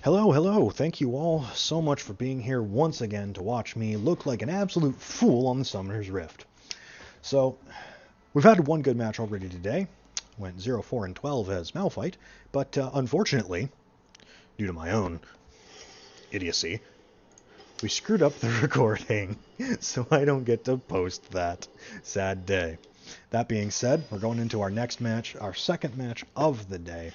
Hello, hello. Thank you all so much for being here once again to watch me look like an absolute fool on the Summoner's Rift. So, we've had one good match already today. Went 0-4-12 as Malphite, but unfortunately, due to my own idiocy, we screwed up the recording, so I don't get to post that. Sad day. That being said, we're going into our next match, our second match of the day,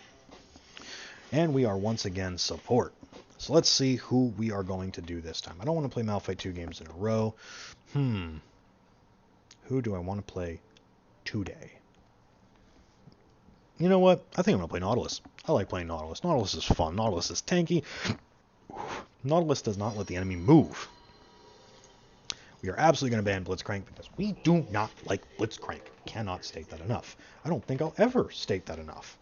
and we are once again support. So let's see who we are going to do this time. I don't want to play Malphite 2 games in a row. Who do I want to play today? You know what? I think I'm going to play Nautilus. I like playing Nautilus. Nautilus is fun. Nautilus is tanky. Nautilus does not let the enemy move. We are absolutely going to ban Blitzcrank because we do not like Blitzcrank. Cannot state that enough. I don't think I'll ever state that enough.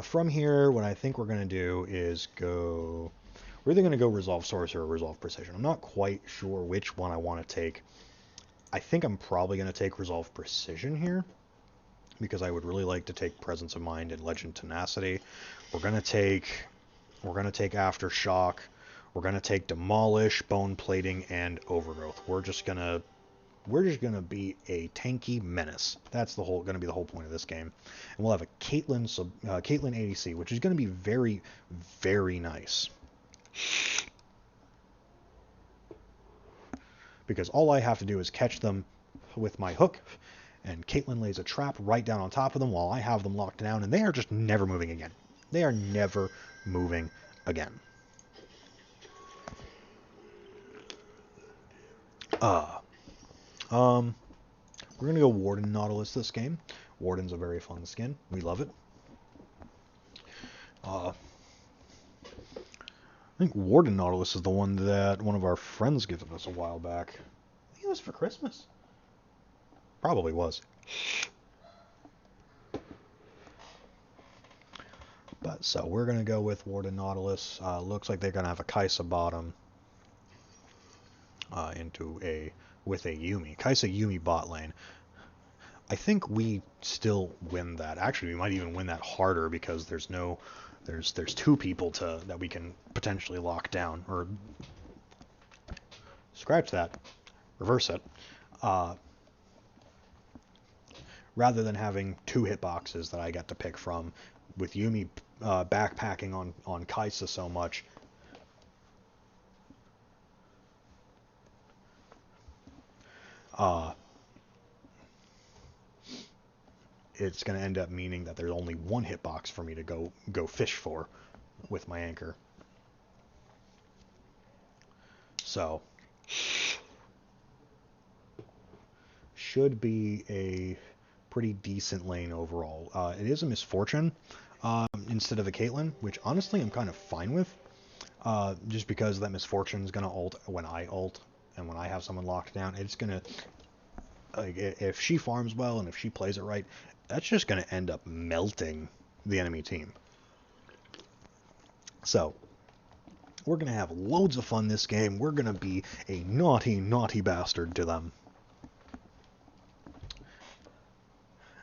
From here, what I think we're going to do is go... We're either going to go Resolve Sorcerer or Resolve Precision. I'm not quite sure which one I want to take. I think I'm probably going to take Resolve Precision here, because I would really like to take Presence of Mind and Legend Tenacity. We're going to take Aftershock. We're going to take Demolish, Bone Plating, and Overgrowth. We're just going to be a tanky menace. That's going to be the whole point of this game. And we'll have a Caitlyn ADC, which is going to be very, very nice. Because all I have to do is catch them with my hook, and Caitlyn lays a trap right down on top of them while I have them locked down, and they are just never moving again. They are never moving again. We're going to go Warden Nautilus this game. Warden's a very fun skin. We love it. I think Warden Nautilus is the one that one of our friends gave us a while back. I think it was for Christmas. Probably was. But so we're going to go with Warden Nautilus. Looks like they're going to have a Kai'Sa bottom with a Yuumi. Kai'Sa Yuumi bot lane. I think we still win that. Actually, we might even win that harder because there's two people that we can potentially lock down, or scratch that, reverse it. Rather than having two hitboxes that I get to pick from, with Yuumi backpacking on Kai'Sa so much. It's going to end up meaning that there's only one hitbox for me to go fish for with my anchor. So, should be a pretty decent lane overall. It is a Misfortune instead of a Caitlyn, which honestly I'm kind of fine with, just because that Misfortune is going to ult when I ult, and when I have someone locked down, it's going to, like, if she farms well and if she plays it right, that's just going to end up melting the enemy team. So, we're going to have loads of fun this game. We're going to be a naughty, naughty bastard to them.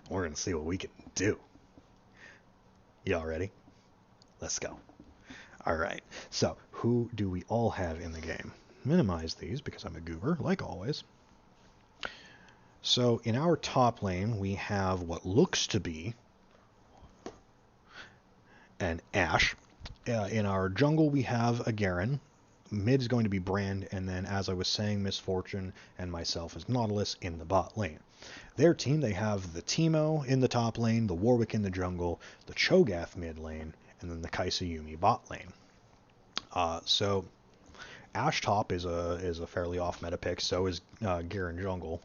We're going to see what we can do. Y'all ready? Let's go. Alright, so who do we all have in the game? Minimize these because I'm a goober, like always. So in our top lane, we have what looks to be an Ashe. In our jungle, we have a Garen. Mid is going to be Brand, and then, as I was saying, Misfortune and myself as Nautilus in the bot lane. Their team, they have the Teemo in the top lane, the Warwick in the jungle, the Cho'Gath mid lane, and then the Kai'Sa Yuumi bot lane. So Ashe top is a fairly off meta pick. So is Garen jungle.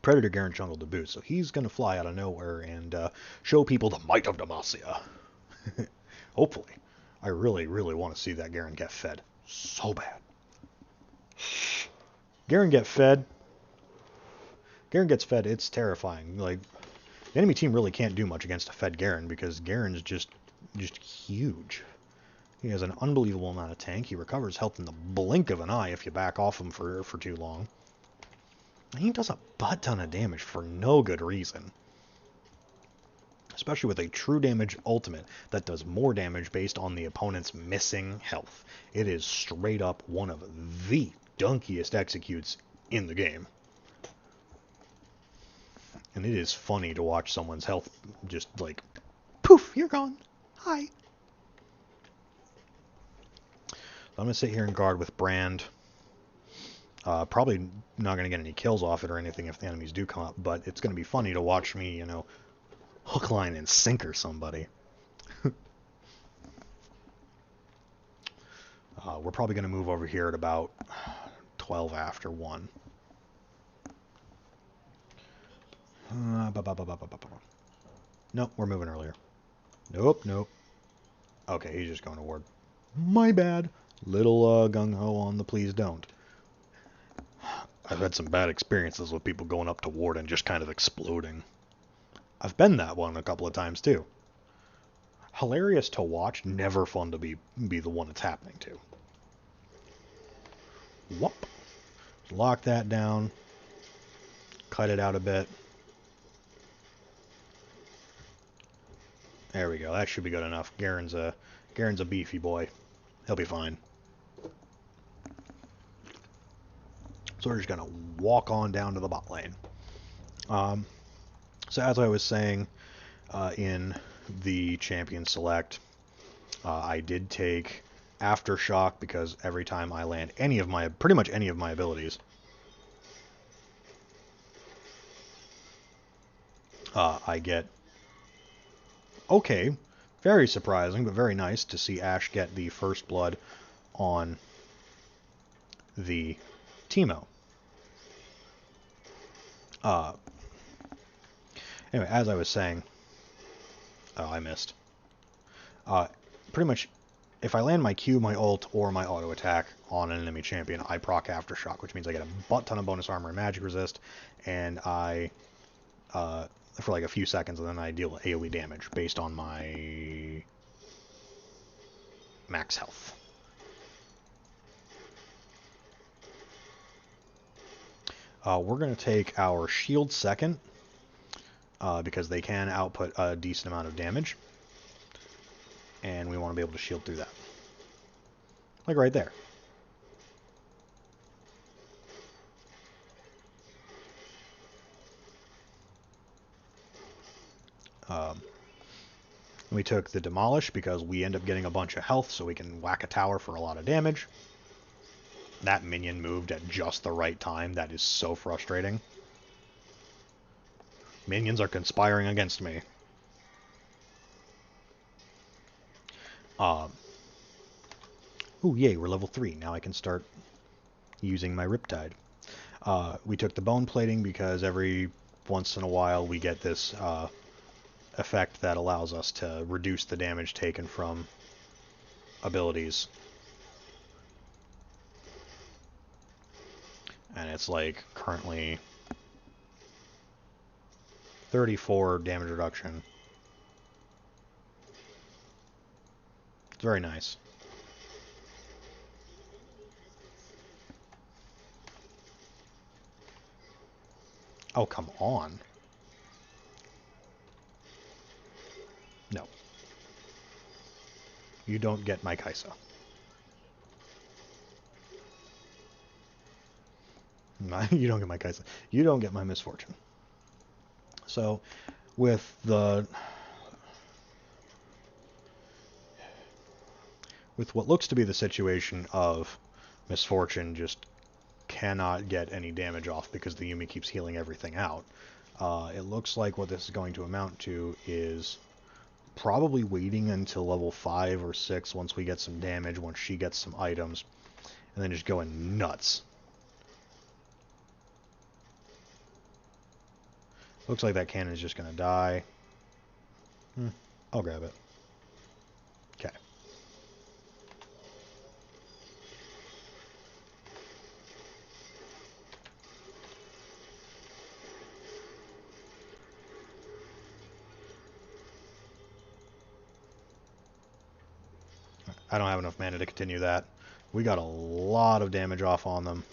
Predator Garen jungle to boot, so he's going to fly out of nowhere and show people the might of Demacia. Hopefully. I really, really want to see that Garen get fed. So bad. Garen gets fed, it's terrifying. Like, the enemy team really can't do much against a fed Garen because Garen's just huge. He has an unbelievable amount of tank. He recovers health in the blink of an eye if you back off him for too long. And he does a butt ton of damage for no good reason. especially with a true damage ultimate that does more damage based on the opponent's missing health. It is straight up one of the dunkiest executes in the game. And it is funny to watch someone's health just like, poof, you're gone. Hi. I'm going to sit here and guard with Brand. Probably not going to get any kills off it or anything if the enemies do come up, but it's going to be funny to watch me, you know, hook, line, and sinker somebody. We're probably going to move over here at about 12 after 1. Nope, we're moving earlier. Nope. Okay, he's just going to ward. My bad. Little gung-ho on the please don't. I've had some bad experiences with people going up to ward and just kind of exploding. I've been that one a couple of times too. Hilarious to watch, never fun to be the one it's happening to. Whoop. Lock that down. Cut it out a bit. There we go. That should be good enough. Garen's a beefy boy. He'll be fine. So we're just going to walk on down to the bot lane. So as I was saying in the Champion Select, I did take Aftershock because every time I land pretty much any of my abilities, I get, okay, very surprising, but very nice to see Ashe get the first blood on the Teemo. Anyway, as I was saying, I missed. Pretty much, if I land my Q, my ult, or my auto attack on an enemy champion, I proc Aftershock, which means I get a butt ton of bonus armor and magic resist, and I, for like a few seconds, and then I deal AoE damage based on my max health. We're going to take our shield second, because they can output a decent amount of damage, and we want to be able to shield through that. Like right there. We took the Demolish because we end up getting a bunch of health, so we can whack a tower for a lot of damage. That minion moved at just the right time. That is so frustrating. Minions are conspiring against me. Ooh, yay, we're level 3. Now I can start using my Riptide. We took the Bone Plating because every once in a while we get this effect that allows us to reduce the damage taken from abilities. And it's like currently 34 damage reduction. It's very nice. Oh, come on. No. You don't get my Kaisa. You don't get my Kaisa. You don't get my misfortune. So, with what looks to be the situation of misfortune just cannot get any damage off because the Yuumi keeps healing everything out, it looks like what this is going to amount to is probably waiting until level 5 or 6 once we get some damage, once she gets some items, and then just going nuts. Looks like that cannon is just going to die. I'll grab it. Okay. I don't have enough mana to continue that. We got a lot of damage off on them.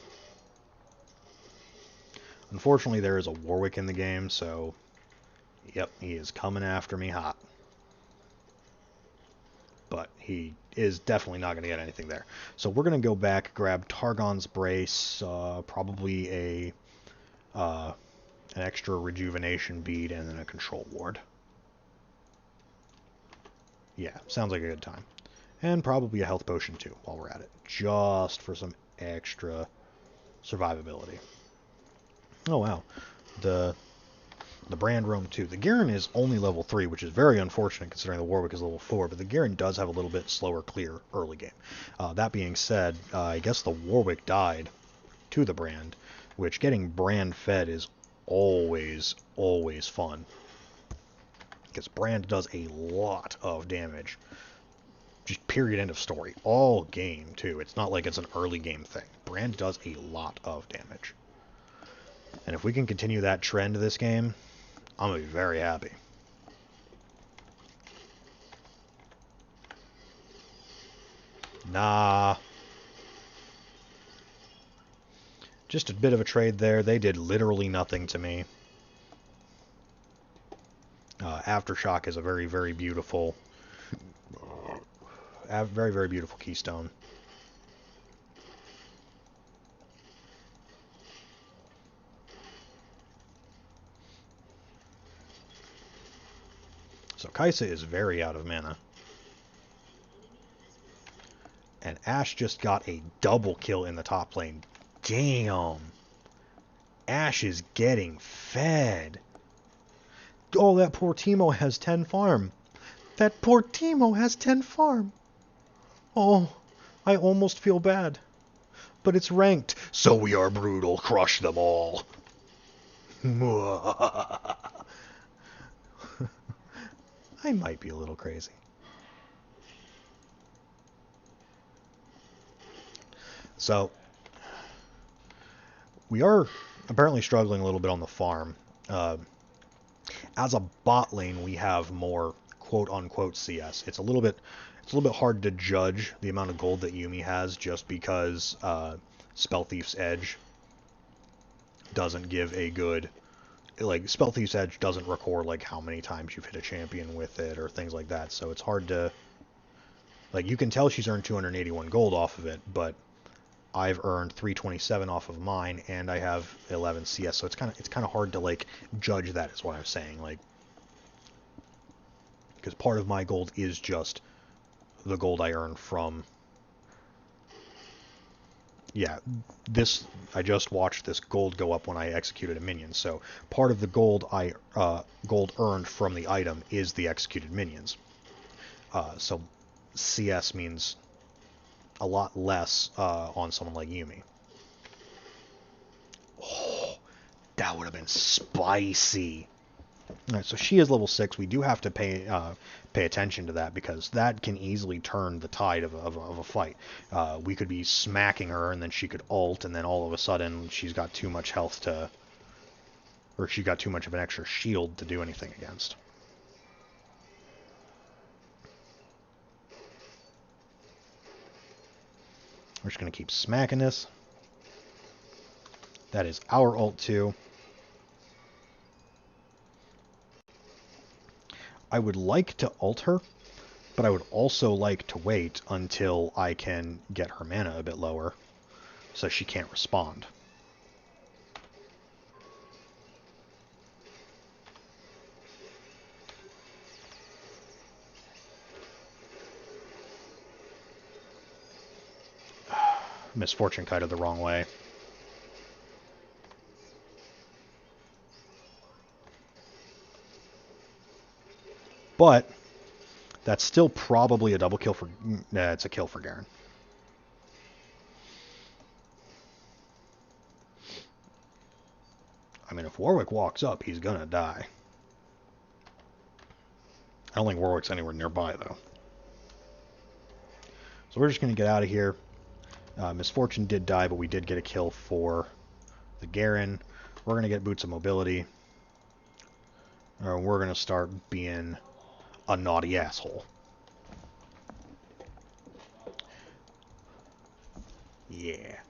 Unfortunately, there is a Warwick in the game, so Yep, he is coming after me hot. But he is definitely not going to get anything there. So we're going to go back, grab Targon's Brace, probably an extra rejuvenation bead, and then a control ward. Yeah, sounds like a good time. And probably a health potion too, while we're at it. Just for some extra survivability. Oh wow. The Brand roam too. The Garen is only level 3, which is very unfortunate considering the Warwick is level 4, but the Garen does have a little bit slower clear early game. That being said, I guess the Warwick died to the Brand, which getting Brand fed is always, always fun. Because Brand does a lot of damage. Just period, end of story. All game, too. It's not like it's an early game thing. Brand does a lot of damage. And if we can continue that trend this game, I'm going to be very happy. Nah. Just a bit of a trade there. They did literally nothing to me. Aftershock is a very, very beautiful... very, very beautiful keystone. So Kaisa is very out of mana. And Ashe just got a double kill in the top lane. Damn. Ashe is getting fed. Oh, that poor Teemo has 10 farm. That poor Teemo has 10 farm. Oh, I almost feel bad. But it's ranked. So we are brutal. Crush them all. I might be a little crazy. So, we are apparently struggling a little bit on the farm. As a bot lane, we have more quote-unquote CS. It's a little bit hard to judge the amount of gold that Yuumi has just because Spell Thief's Edge doesn't give a good... Like, Spell Thief's Edge doesn't record, like, how many times you've hit a champion with it or things like that, so it's hard to... Like, you can tell she's earned 281 gold off of it, but I've earned 327 off of mine, and I have 11 CS, so it's kind of hard to, like, judge that, is what I'm saying, like... Because part of my gold is just the gold I earn from... Yeah, I just watched this gold go up when I executed a minion, so part of the gold gold earned from the item is the executed minions. So CS means a lot less on someone like Yuumi. Oh, that would have been spicy. All right, so she is level 6. We do have to pay attention to that because that can easily turn the tide of a fight. We could be smacking her, and then she could ult, and then all of a sudden she's got too much health to... Or she got too much of an extra shield to do anything against. We're just going to keep smacking this. That is our ult too. I would like to ult her, but I would also like to wait until I can get her mana a bit lower so she can't respond. Misfortune kited the wrong way. But that's still probably a double kill for... Nah, it's a kill for Garen. I mean, if Warwick walks up, he's gonna die. I don't think Warwick's anywhere nearby, though. So we're just gonna get out of here. Misfortune did die, but we did get a kill for the Garen. We're gonna get Boots of Mobility. Or we're gonna start being a naughty asshole. Yeah.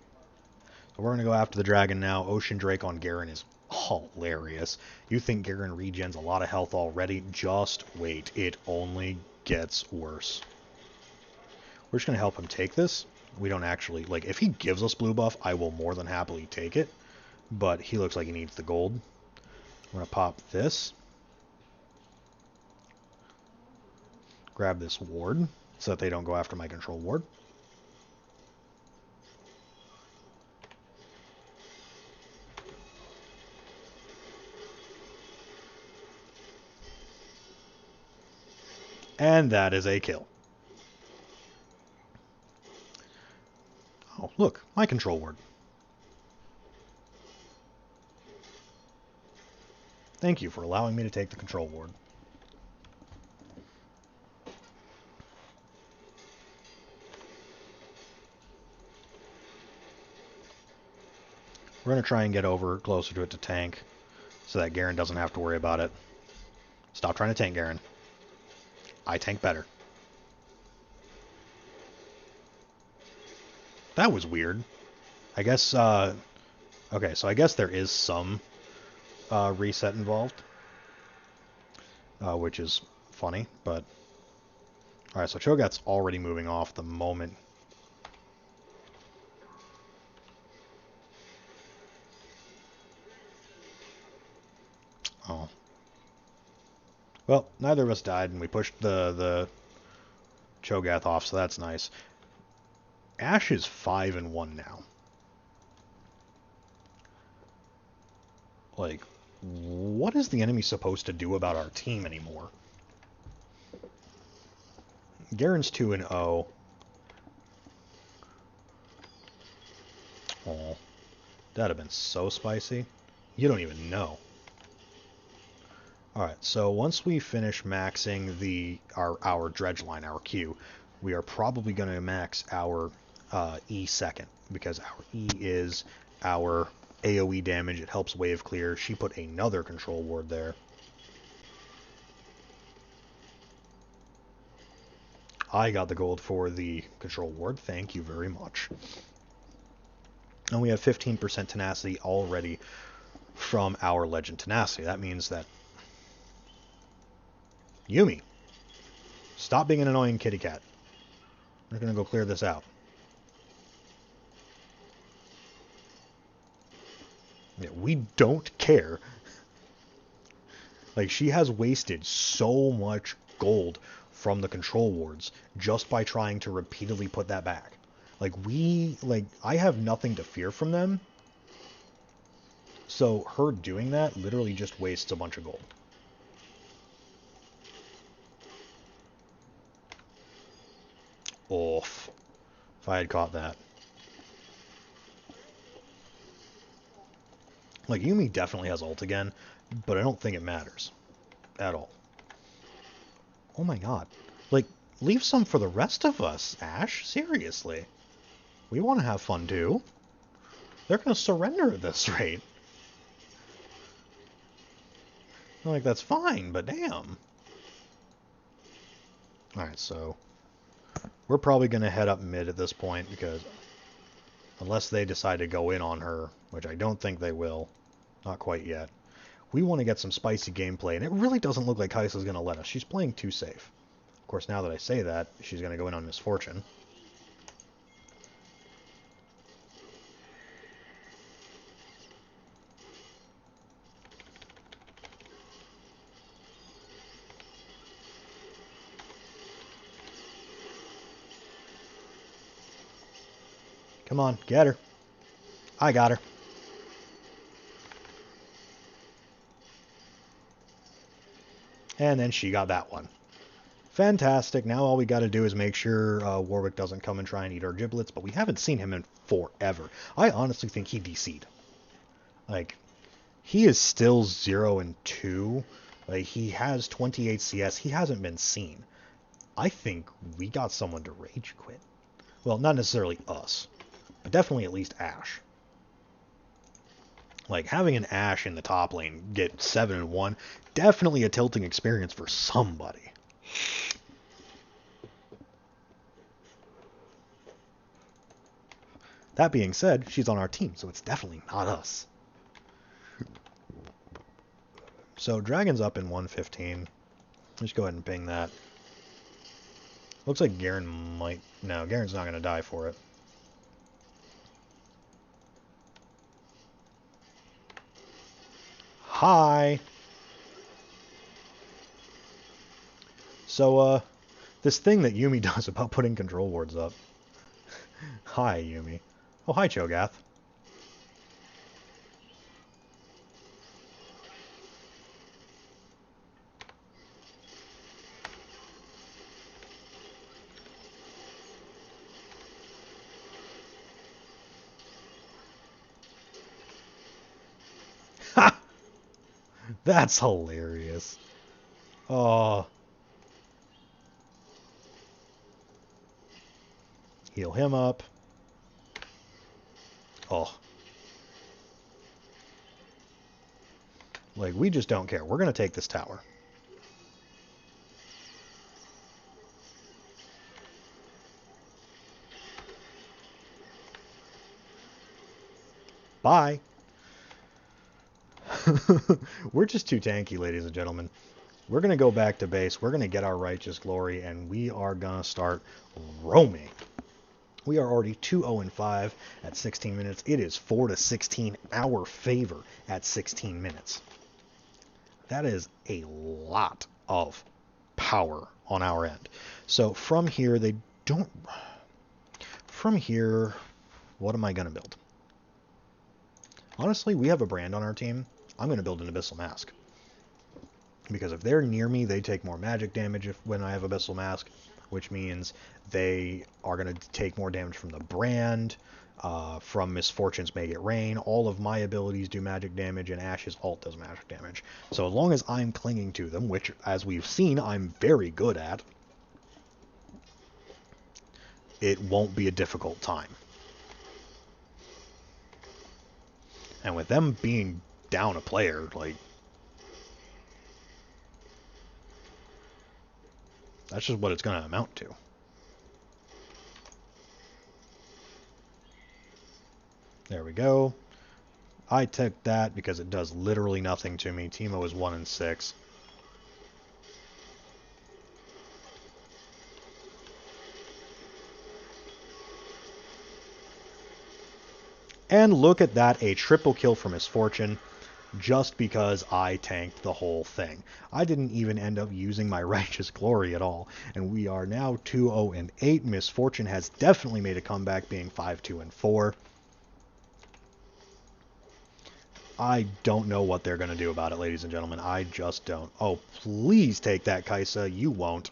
So we're going to go after the dragon now. Ocean Drake on Garen is hilarious. You think Garen regens a lot of health already? Just wait. It only gets worse. We're just going to help him take this. We don't actually... Like, if he gives us blue buff, I will more than happily take it. But he looks like he needs the gold. I'm going to pop this. Grab this ward so that they don't go after my control ward. And that is a kill. Oh, look, my control ward. Thank you for allowing me to take the control ward. We're going to try and get over closer to it to tank so that Garen doesn't have to worry about it. Stop trying to tank, Garen. I tank better. That was weird. I guess, okay, so I guess there is some reset involved, which is funny, but... Alright, so Cho'Gath's already moving off the moment. Oh. Well, neither of us died, and we pushed the Cho'Gath off, so that's nice. Ashe is 5-1 now. Like, what is the enemy supposed to do about our team anymore? Garen's 2-0. Oh, that'd have been so spicy. You don't even know. Alright, so once we finish maxing our dredge line, our Q, we are probably going to max our E second, because our E is our AoE damage. It helps wave clear. She put another control ward there. I got the gold for the control ward. Thank you very much. And we have 15% tenacity already from our legend tenacity. That means that... Yuumi, stop being an annoying kitty cat. We're going to go clear this out. Yeah, we don't care. Like, she has wasted so much gold from the control wards just by trying to repeatedly put that back. Like, I have nothing to fear from them. So her doing that literally just wastes a bunch of gold. Oof. If I had caught that. Like, Yuumi definitely has ult again, but I don't think it matters. At all. Oh my god. Like, leave some for the rest of us, Ashe. Seriously. We want to have fun too. They're going to surrender at this rate. Like, that's fine, but damn. Alright, so... We're probably going to head up mid at this point, because... Unless they decide to go in on her, which I don't think they will. Not quite yet. We want to get some spicy gameplay, and it really doesn't look like Kai'Sa's going to let us. She's playing too safe. Of course, now that I say that, she's going to go in on Misfortune. Come on, get her. I got her. And then she got that one. Fantastic. Now all we got to do is make sure Warwick doesn't come and try and eat our giblets, but we haven't seen him in forever. I honestly think he DC'd. Like, he is still 0-2. Like, he has 28 CS. He hasn't been seen. I think we got someone to rage quit. Well, not necessarily us, but definitely at least Ashe. Like, having an Ashe in the top lane get 7-1, definitely a tilting experience for somebody. That being said, she's on our team, so it's definitely not us. So Dragon's up in 115. Let's go ahead and ping that. Looks like Garen might... No, Garen's not going to die for it. Hi! So, this thing that Yuumi does about putting control wards up. Hi, Yuumi. Oh, hi, Cho'Gath. Ha! That's hilarious. Oh. Heal him up. Oh. Like, we just don't care. We're going to take this tower. Bye. We're just too tanky, ladies and gentlemen. We're going to go back to base. We're going to get our righteous glory, and we are going to start roaming. We are already 2-0-5 at 16 minutes. It is 4-16 our favor at 16 minutes. That is a lot of power on our end. So from here, they don't... From here, what am I going to build? Honestly, we have a brand on our team. I'm going to build an Abyssal Mask. Because if they're near me, they take more magic damage when I have Abyssal Mask, which means they are going to take more damage from the brand, from Misfortune's Make It Rain. All of my abilities do magic damage, and Ash's ult does magic damage. So as long as I'm clinging to them, which, as we've seen, I'm very good at, it won't be a difficult time. And with them being down a player, like... That's just what it's going to amount to. There we go. I took that because it does literally nothing to me. Teemo is 1-6. And look at that, a triple kill for Misfortune, just because I tanked the whole thing. I didn't even end up using my Righteous Glory at all, and we are now 2-0-8. Misfortune has definitely made a comeback, being 5-2-4. I don't know what they're going to do about it, ladies and gentlemen. I just don't. Oh, please take that, Kaisa. You won't.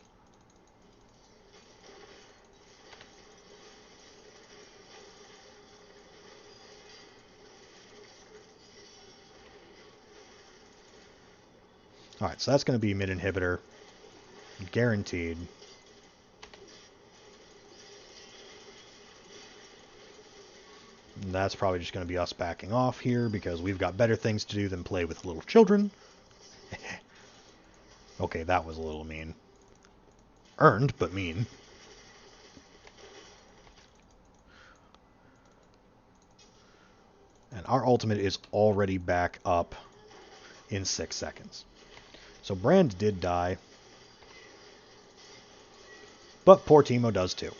Alright, so that's going to be mid-inhibitor. Guaranteed. And that's probably just going to be us backing off here, because we've got better things to do than play with little children. Okay, that was a little mean. Earned, but mean. And our ultimate is already back up in 6 seconds. So Brand did die. But poor Teemo does too.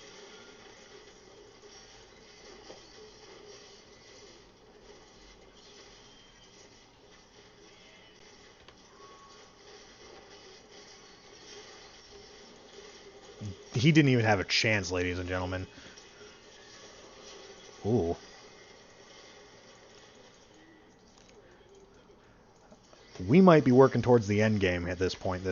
He didn't even have a chance, ladies and gentlemen. Ooh. We might be working towards the end game at this point,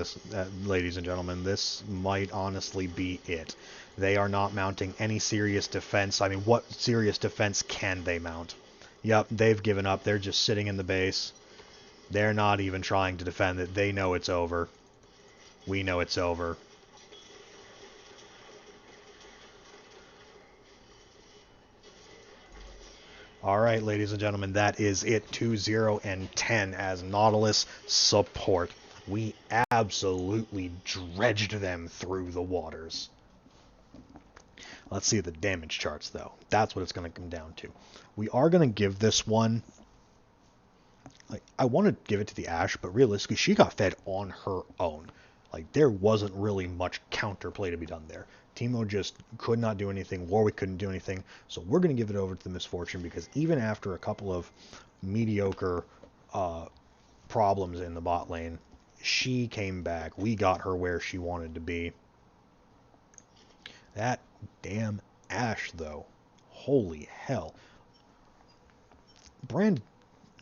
ladies and gentlemen. This might honestly be it. They are not mounting any serious defense. I mean, what serious defense can they mount? Yep, they've given up. They're just sitting in the base. They're not even trying to defend it. They know it's over. We know it's over. Alright, ladies and gentlemen, that is it. 2-0-10 as Nautilus support. We absolutely dredged them through the waters. Let's see the damage charts, though. That's what it's going to come down to. We are going to give this one Like, I want to give it to the Ashe, but realistically, she got fed on her own. Like, there wasn't really much counterplay to be done there. Teemo just could not do anything. Warwick couldn't do anything. So we're going to give it over to the Misfortune, because even after a couple of mediocre problems in the bot lane, she came back. We got her where she wanted to be. That damn Ashe, though. Holy hell. Brand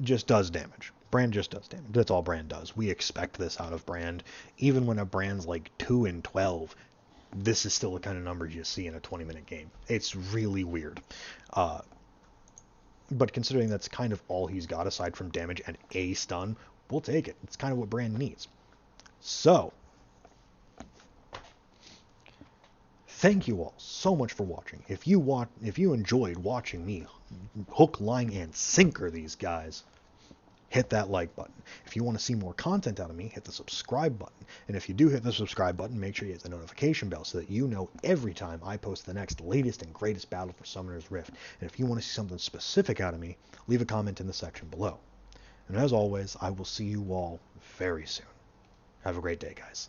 just does damage. Brand just does damage. That's all Brand does. We expect this out of Brand. Even when a Brand's like 2 and 12, this is still the kind of numbers you see in a 20-minute game. It's really weird. But considering that's kind of all he's got aside from damage and a stun, we'll take it. It's kind of what Brand needs. So, thank you all so much for watching. If you enjoyed watching me hook, line, and sinker these guys, hit that like button. If you want to see more content out of me, hit the subscribe button. And if you do hit the subscribe button, make sure you hit the notification bell so that you know every time I post the next latest and greatest battle for Summoner's Rift. And if you want to see something specific out of me, leave a comment in the section below. And as always, I will see you all very soon. Have a great day, guys.